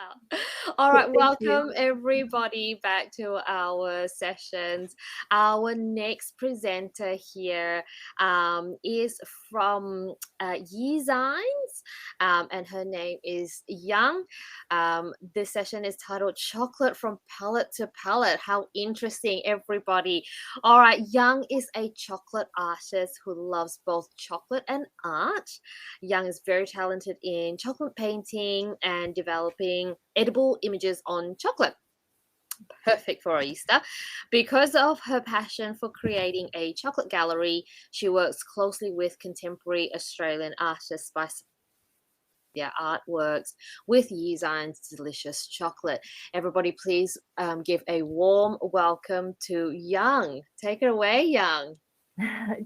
Wow. All right, Thank you. welcome everybody back to our sessions. Our next presenter here is from Yesigns, and her name is Young. This session is titled Chocolate from Palate to Palate. How interesting, everybody. All right, Young is a chocolate artist who loves both chocolate and art. Young is very talented in chocolate painting and developing edible images on chocolate. Perfect for Easter. Because of her passion for creating a chocolate gallery, she works closely with contemporary Australian artists by their artworks with Yesign's delicious chocolate. Everybody, please give a warm welcome to Young. Take it away, Young.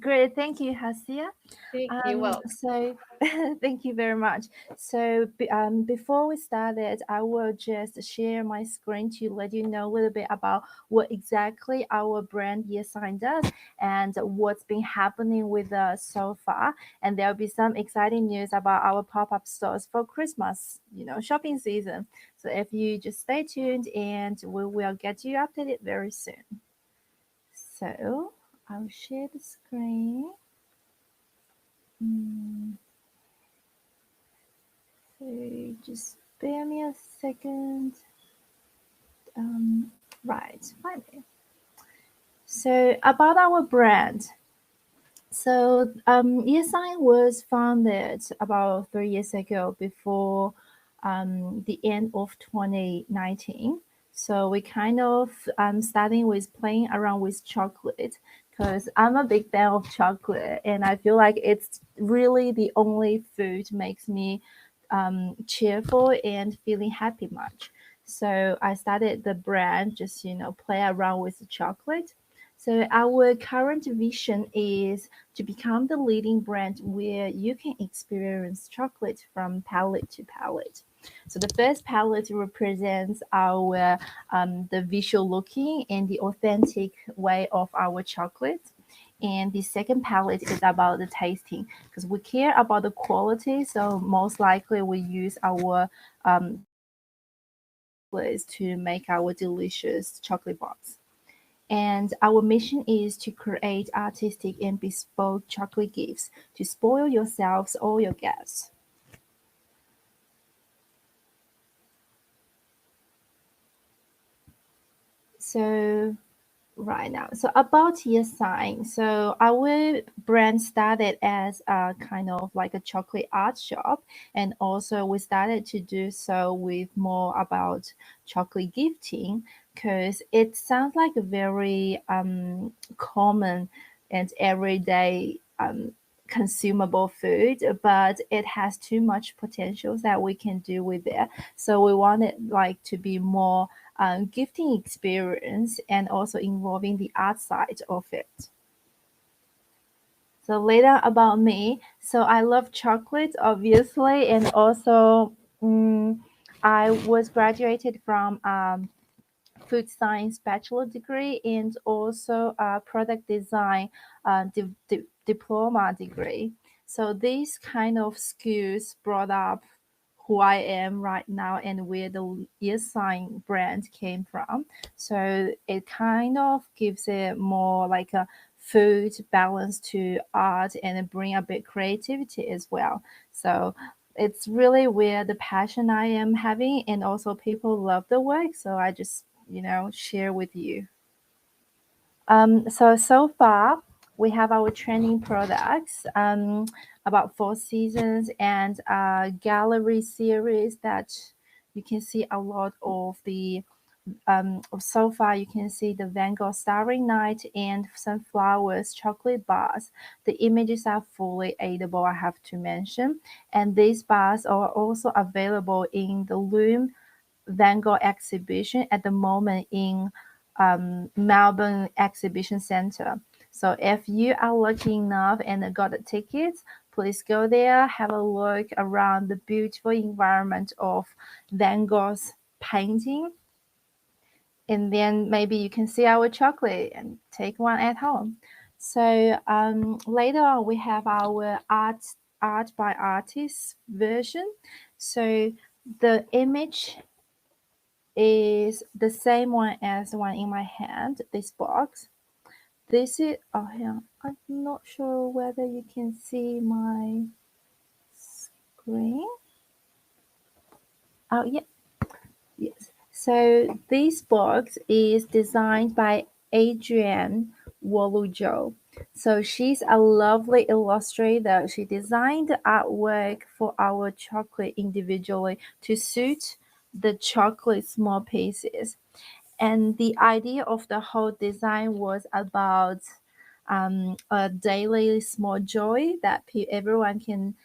Great, thank you, Hasia. Thank you. Well, So thank you very much. So before we started, I will just share my screen to let you know a little bit about what exactly our brand Yesign does and what's been happening with us so far. And there'll be some exciting news about our pop-up stores for Christmas, shopping season. So if you just stay tuned, and we will get you updated very soon. So I'll share the screen. Mm, so just bear me a second. Right, finally. So about our brand. So Yesign was founded about 3 years ago, before the end of 2019. So we kind of starting with playing around with chocolate, because I'm a big fan of chocolate, and I feel like it's really the only food makes me cheerful and feeling happy much. So I started the brand just play around with the chocolate. So our current vision is to become the leading brand where you can experience chocolate from palate to palate. So the first palette represents our the visual looking and the authentic way of our chocolate. And the second palette is about the tasting, because we care about the quality. So most likely we use our to make our delicious chocolate bars. And our mission is to create artistic and bespoke chocolate gifts to spoil yourselves or your guests. So right now, so about Yesign. So our brand started as a kind of like a chocolate art shop, and also we started to do so with more about chocolate gifting, because it sounds like a very common and everyday consumable food, but it has too much potential that we can do with it. So we want it like to be more gifting experience, and also involving the art side of it. So later about me. So I love chocolate, obviously, and also I was graduated from food science bachelor degree, and also a product design diploma degree. So these kind of skills brought up who I am right now and where the Yesign brand came from. So it kind of gives it more like a food balance to art, and bring a bit creativity as well. So it's really where the passion I am having, and also people love the work. So I just share with you. So far we have our training products, about 4 seasons, and a gallery series that you can see a lot of the so far you can see the Van Gogh Starry Night and sunflowers chocolate bars. The images are fully edible, I have to mention, and these bars are also available in the Loom Van Gogh exhibition at the moment in Melbourne Exhibition Centre. So if you are lucky enough and got the tickets, please go there, have a look around the beautiful environment of Van Gogh's painting, and then maybe you can see our chocolate and take one at home. So later on, we have our art by artist version. So the image is the same one as the one in my hand, this box. This is, oh yeah, I'm not sure whether you can see my screen. Oh yeah, yes. So this box is designed by Adrienne Walujo. So she's a lovely illustrator. She designed the artwork for our chocolate individually to suit the chocolate small pieces. And the idea of the whole design was about a daily small joy that everyone can,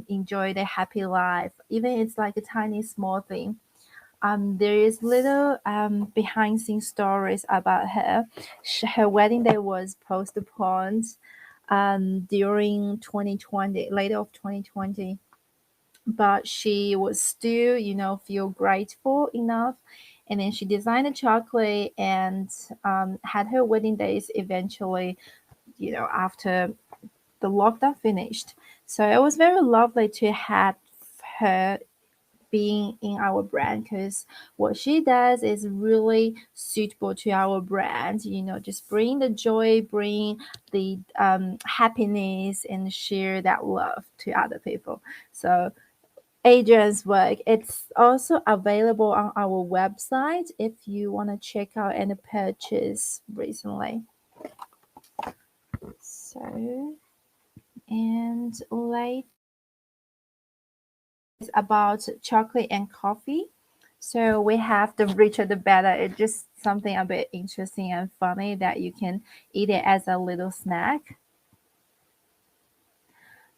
enjoy their happy life, even it's like a tiny small thing. There is little behind scene stories about her. Her wedding day was postponed during 2020, later of 2020, but she was still, feel grateful enough. And then she designed a chocolate and had her wedding days eventually, after the lockdown finished. So it was very lovely to have her being in our brand, because what she does is really suitable to our brand, just bring the joy, bring the happiness, and share that love to other people. So Adrian's work, it's also available on our website if you want to check out and purchase recently. So, and later is about chocolate and coffee. So we have the richer the better. It's just something a bit interesting and funny that you can eat it as a little snack.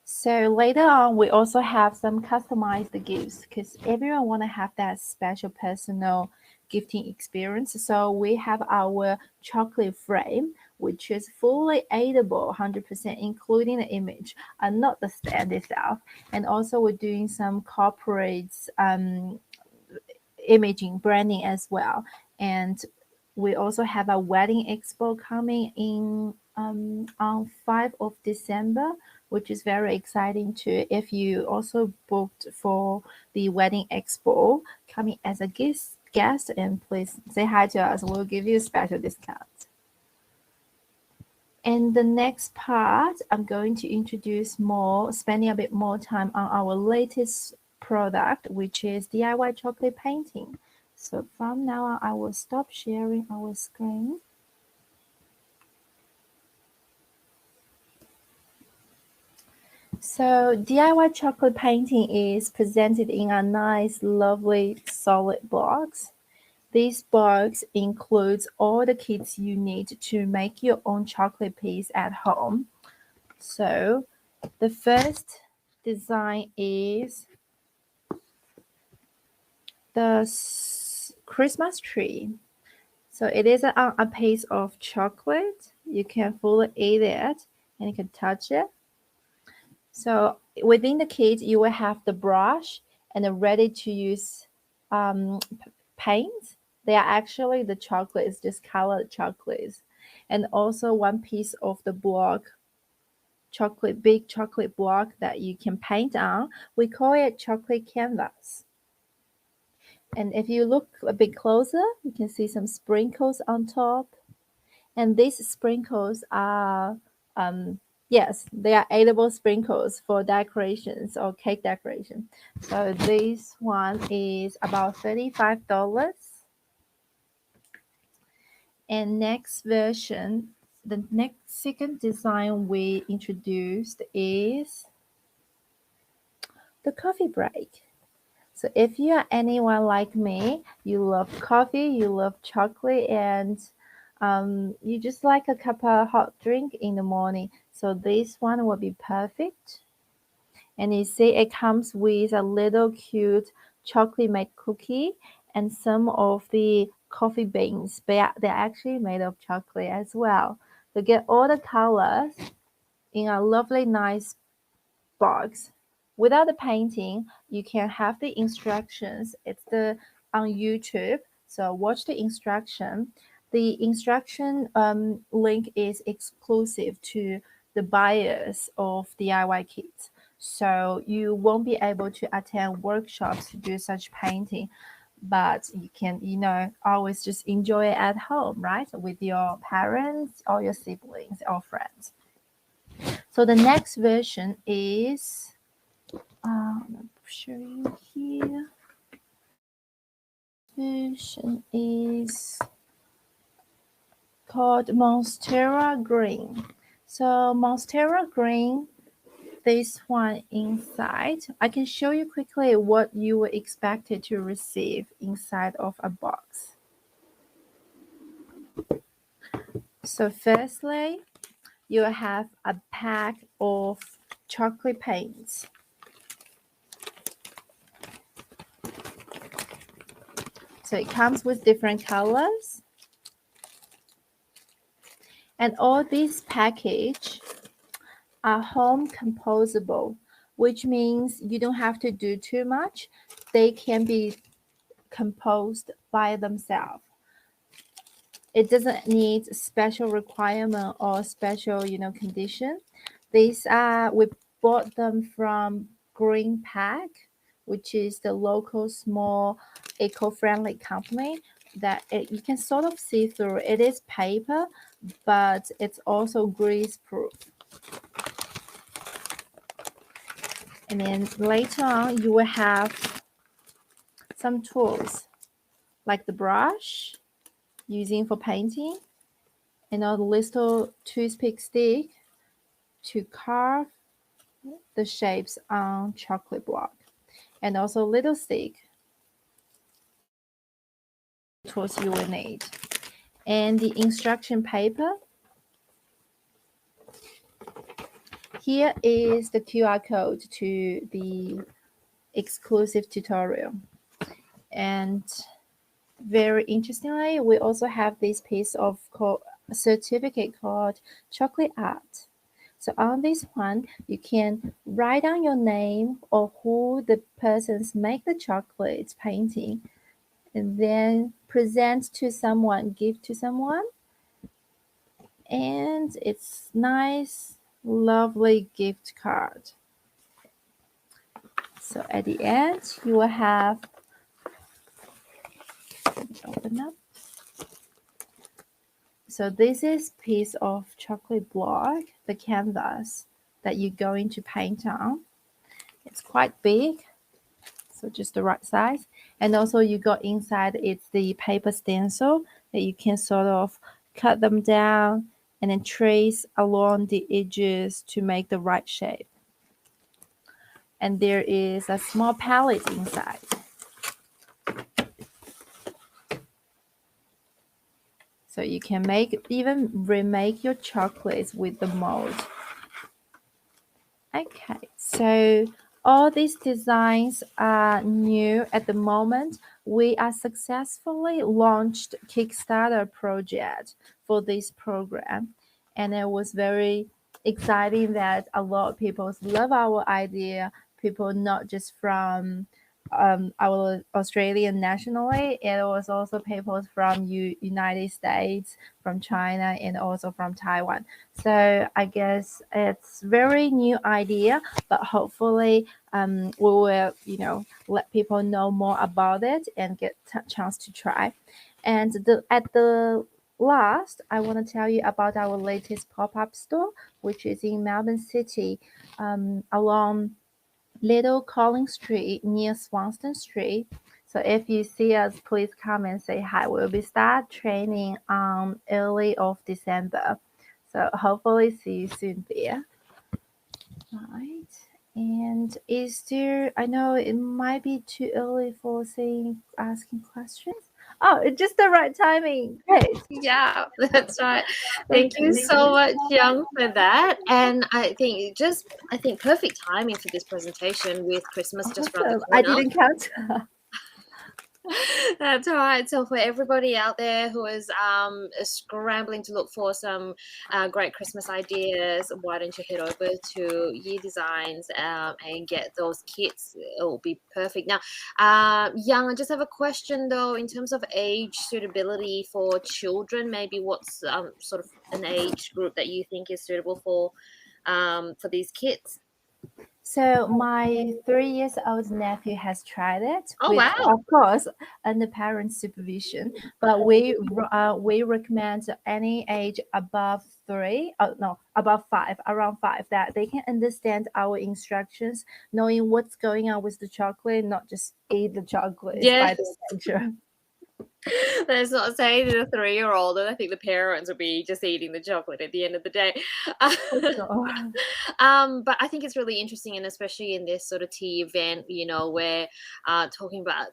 So later on, we also have some customized gifts because everyone want to have that special personal gifting experience. So we have our chocolate frame, which is fully edible, 100%, including the image, and not the stand itself. And also we're doing some corporate imaging branding as well. And we also have a wedding expo coming in on 5th of December, which is very exciting too. If you also booked for the wedding expo coming as a guest, and please say hi to us. We'll give you a special discount. And the next part, I'm going to introduce more, spending a bit more time on our latest product, which is DIY chocolate painting. So from now on, I will stop sharing our screen. So DIY chocolate painting is presented in a nice, lovely, solid box. This box includes all the kits you need to make your own chocolate piece at home. So the first design is the Christmas tree. So it is a piece of chocolate. You can fully eat it and you can touch it. So within the kit, you will have the brush and the ready to use paint. They are actually the chocolate, it's just colored chocolates. And also one piece of the block, big chocolate block that you can paint on. We call it chocolate canvas. And if you look a bit closer, you can see some sprinkles on top. And these sprinkles are, yes, they are edible sprinkles for decorations or cake decoration. So this one is about $35. And next version, the next second design we introduced is the coffee break. So if you are anyone like me, you love coffee, you love chocolate, and you just like a cup of hot drink in the morning. So this one will be perfect. And you see it comes with a little cute chocolate made cookie and some of the coffee beans. They're actually made of chocolate as well. To get all the colors in a lovely, nice box. Without the painting, you can have the instructions. It's the on YouTube. So watch the instruction. The instruction link is exclusive to the buyers of DIY kits. So you won't be able to attend workshops to do such painting. but you can, always just enjoy it at home, right? With your parents or your siblings or friends. So the next version is, I'm show you here. Version is called Monstera Green. So Monstera Green, this one inside, I can show you quickly what you were expected to receive inside of a box. So firstly, you have a pack of chocolate paints. So it comes with different colors. And all these package are home composable, which means you don't have to do too much. They can be composed by themselves. It doesn't need special requirement or special, condition. These are, we bought them from Green Pack, which is the local small eco-friendly company that you can sort of see through. It is paper, but it's also grease proof. And then later on, you will have some tools like the brush using for painting, and a little toothpick stick to carve the shapes on chocolate block, and also little stick tools you will need. And the instruction paper. Here is the QR code to the exclusive tutorial. And very interestingly, we also have this piece of certificate called chocolate art. So on this one, you can write down your name or who the persons make the chocolate painting, and then present to someone, give to someone. And it's nice, lovely gift card. So at the end, you will have, open up. So this is piece of chocolate block, the canvas that you're going to paint on. It's quite big, so just the right size. And also you got inside, it's the paper stencil that you can sort of cut them down and then trace along the edges to make the right shape. And there is a small palette inside. So you can even remake your chocolates with the mold. Okay, so all these designs are new at the moment. We are successfully launched Kickstarter project for this program, and it was very exciting that a lot of people love our idea. People not just from our Australian nationally, it was also people from United States, from China, and also from Taiwan. So I guess it's very new idea, but hopefully we will, let people know more about it and get a chance to try. And at the last, I want to tell you about our latest pop-up store, which is in Melbourne City, along Little Collins Street near Swanston Street. So if you see us, please come and say hi. We'll be start training early of December. So hopefully see you soon there. Right. And is there, I know it might be too early for asking questions. Oh, it's just the right timing. Great. Yeah, that's right. Thank you so much, Young, for that. And I think perfect timing for this presentation with Christmas just around the Awesome. I corner. didn't count. That's all right. So for everybody out there who is scrambling to look for some great Christmas ideas, why don't you head over to Year Designs and get those kits? It will be perfect. Now, Young, I just have a question though, in terms of age suitability for children. Maybe what's sort of an age group that you think is suitable for these kits? So my 3 years old nephew has tried it Oh, with, wow. of course, under parent supervision. But we recommend any age above 3, oh no, above 5, around 5, that they can understand our instructions, knowing what's going on with the chocolate, not just eat the chocolates Yes. by the texture. That's not saying that a 3-year-old, and I think the parents will be just eating the chocolate at the end of the day. For sure. But I think it's really interesting, and especially in this sort of tea event, we're talking about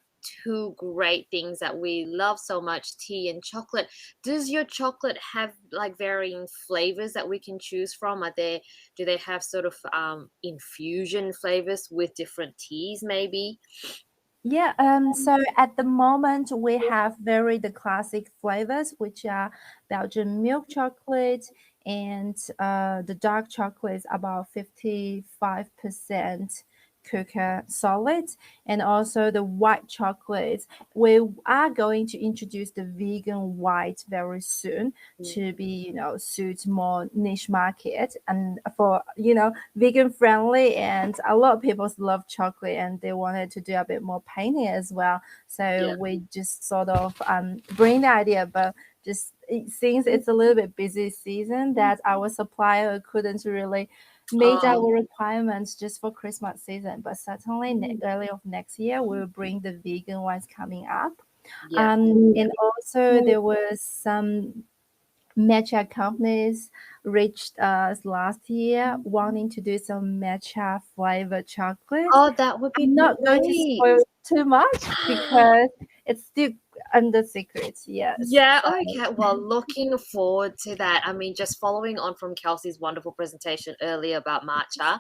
two great things that we love so much, tea and chocolate. Does your chocolate have like varying flavors that we can choose from? Do they have sort of infusion flavors with different teas maybe? Yeah, so at the moment we have very the classic flavors, which are Belgian milk chocolate and the dark chocolate is about 55% cocoa solid, and also the white chocolate. We are going to introduce the vegan white very soon to be, suit more niche market and for, vegan friendly, and a lot of people love chocolate and they wanted to do a bit more painting as well, so Yeah. we just sort of bring the idea, but just it seems it's a little bit busy season that our supplier couldn't really meet Oh, our requirements just for Christmas season, but certainly early of next year we'll bring the vegan ones coming up. yeah. And also there was some matcha companies reached us last year wanting to do some matcha flavored chocolate. Oh, that would be I'm not going to great. spoil too much because it's still under secret. Yes. Yeah, So okay. Well, looking forward to that. I mean, just following on from Kelsey's wonderful presentation earlier about matcha,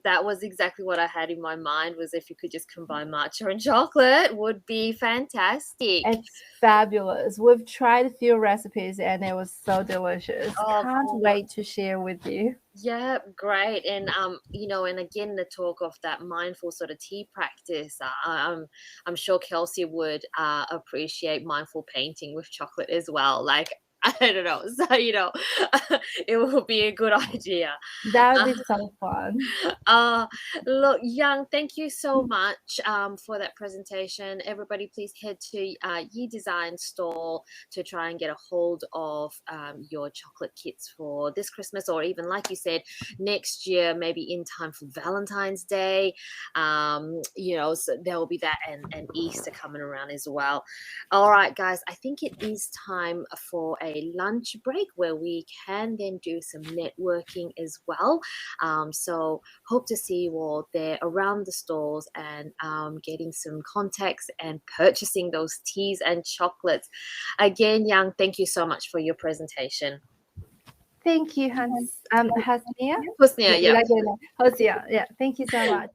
that was exactly what I had in my mind was if you could just combine matcha and chocolate would be fantastic. it's fabulous. We've tried a few recipes and it was so delicious. Of Can't course. wait to share with you. Yeah, great. And and again the talk of that mindful sort of tea practice. I'm sure Kelsey would appreciate mindful painting with chocolate as well. Like I don't know. So, it will be a good idea. That would be so fun. Uh, Look, Young, thank you so much for that presentation. Everybody, please head to Yi Design store to try and get a hold of your chocolate kits for this Christmas, or even, like you said, next year, maybe in time for Valentine's Day. So there will be that and Easter coming around as well. All right, guys, I think it is time for a lunch break where we can then do some networking as well. So hope to see you all there around the stores and getting some contacts and purchasing those teas and chocolates. Again, Yang, thank you so much for your presentation. Thank you, Hans. Hasnia. Husnia, Did yeah. I get it? Hosea. Yeah. Thank you so much.